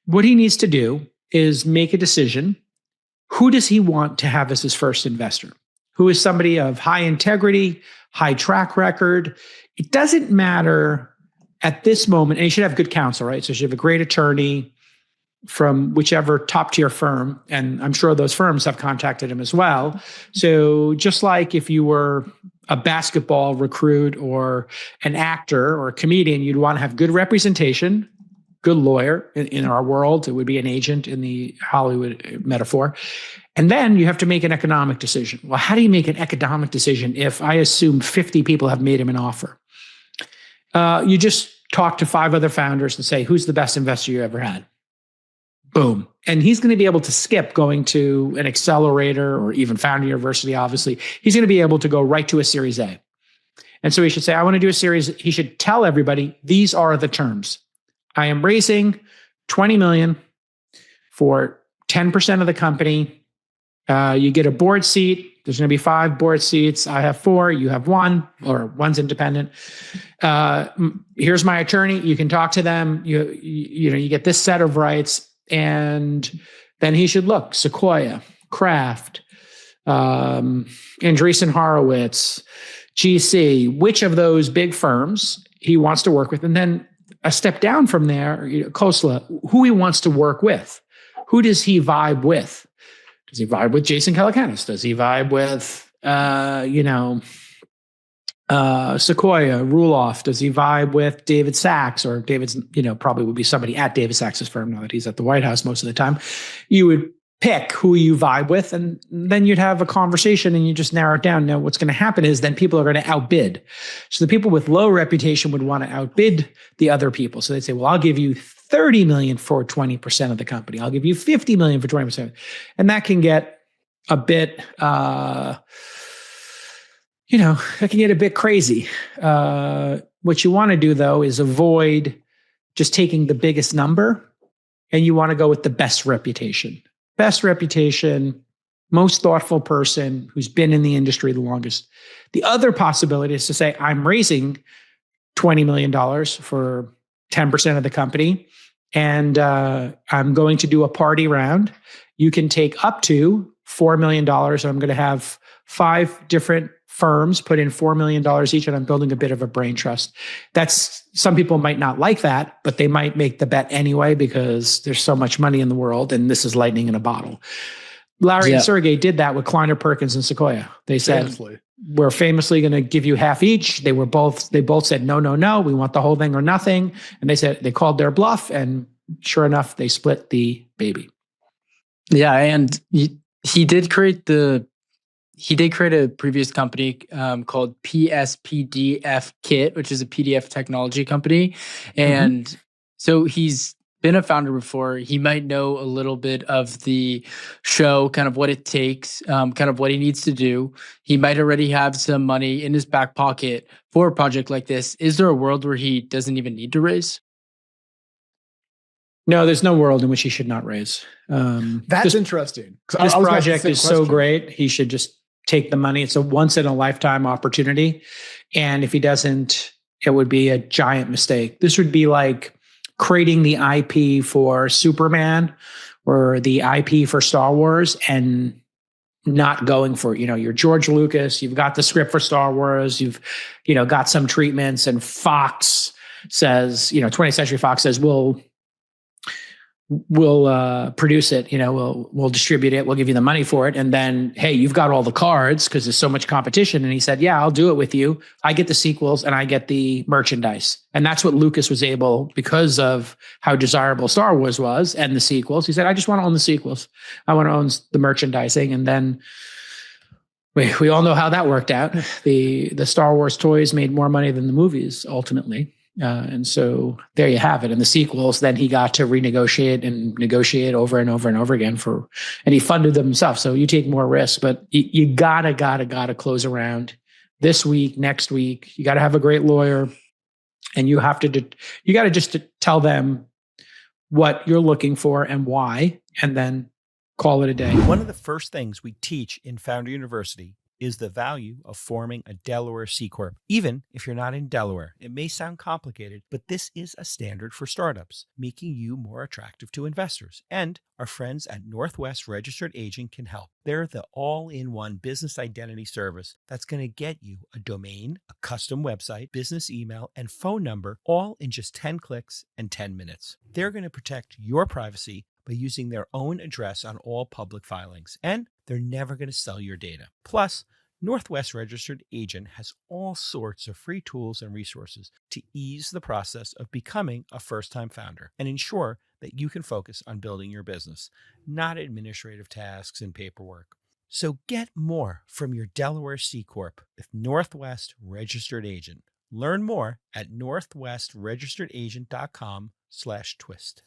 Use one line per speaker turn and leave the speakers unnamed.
what he needs to do is make a decision. Who does he want to have as his first investor? Who is somebody of high integrity, high track record? It doesn't matter at this moment, and you should have good counsel, right? So you should have a great attorney from whichever top tier firm, and I'm sure those firms have contacted him as well. So just like if you were a basketball recruit or an actor or a comedian, you'd want to have good representation, good lawyer. In our world, it would be an agent in the Hollywood metaphor. And then you have to make an economic decision. Well, how do you make an economic decision if I assume 50 people have made him an offer? You just talk to 5 other founders and say, who's the best investor you ever had? Boom. And he's going to be able to skip going to an accelerator or even Founder University, obviously. He's going to be able to go right to a Series A. And so he should say, I want to do a series. He should tell everybody, these are the terms. I am raising $20 million for 10% of the company. You get a board seat. There's going to be 5 board seats. I have 4. You have 1, or one's independent. Here's my attorney. You can talk to them. You get this set of rights. And then he should look Sequoia, Kraft, Andreessen Horowitz, GC, which of those big firms he wants to work with. And then a step down from there, Khosla, who he wants to work with. Who does he vibe with? Does he vibe with Jason Calacanis? Does he vibe with, Sequoia, Ruloff? Does he vibe with David Sachs? Or David's, probably would be somebody at David Sachs's firm now that he's at the White House most of the time. You would pick who you vibe with, and then you'd have a conversation and you just narrow it down. Now, what's going to happen is then people are going to outbid. So the people with low reputation would want to outbid the other people. So they'd say, well, I'll give you $30 million for 20% of the company. I'll give you $50 million for 20%. And that can get a bit, that can get a bit crazy. What you want to do, though, is avoid just taking the biggest number, and you want to go with the best reputation. Best reputation, most thoughtful person who's been in the industry the longest. The other possibility is to say, I'm raising $20 million for 10% of the company, and I'm going to do a party round. You can take up to $4 million, and I'm going to have 5 different firms put in $4 million each, and I'm building a bit of a brain trust. Some people might not like that, but they might make the bet anyway because there's so much money in the world, and this is lightning in a bottle. Larry and Sergey did that with Kleiner Perkins and Sequoia. They said, we're famously going to give you half each. They both said, no, we want the whole thing or nothing. And they called their bluff, and sure enough, they split the baby.
Yeah. And he did create a previous company called PSPDF Kit, which is a PDF technology company. And so he's been a founder before. He might know a little bit of the show, kind of what it takes, kind of what he needs to do. He might already have some money in his back pocket for a project like this. Is there a world where he doesn't even need to raise?
No, there's no world in which he should not raise.
That's interesting.
This project is so great. He should just take the money. It's a once in a lifetime opportunity. And if he doesn't, it would be a giant mistake. This would be like creating the IP for Superman or the IP for Star Wars and not going for, you're George Lucas, you've got the script for Star Wars, you've, got some treatments, and Fox says, 20th Century Fox says, we'll produce it, we'll distribute it, we'll give you the money for it. And then, hey, you've got all the cards because there's so much competition. And he said, yeah, I'll do it with you. I get the sequels and I get the merchandise. And that's what Lucas was able, because of how desirable Star Wars was and the sequels. He said, I just want to own the sequels. I want to own the merchandising. And then we all know how that worked out. The Star Wars toys made more money than the movies ultimately. And so there you have it. And the sequels, then he got to renegotiate and negotiate over and over and over again and he funded them himself. So you take more risk, but you gotta close around this week, next week. You gotta have a great lawyer, and you gotta just tell them what you're looking for and why, and then call it a day.
One of the first things we teach in Founder University is the value of forming a Delaware C Corp. Even if you're not in Delaware, it may sound complicated, but this is a standard for startups, making you more attractive to investors. And our friends at Northwest Registered Agent can help. They're the all-in-one business identity service that's going to get you a domain, a custom website, business email, and phone number, all in just 10 clicks and 10 minutes. They're going to protect your privacy by using their own address on all public filings, and they're never going to sell your data. Plus, Northwest Registered Agent has all sorts of free tools and resources to ease the process of becoming a first-time founder and ensure that you can focus on building your business, not administrative tasks and paperwork. So get more from your Delaware C Corp with Northwest Registered Agent. Learn more at northwestregisteredagent.com/twist.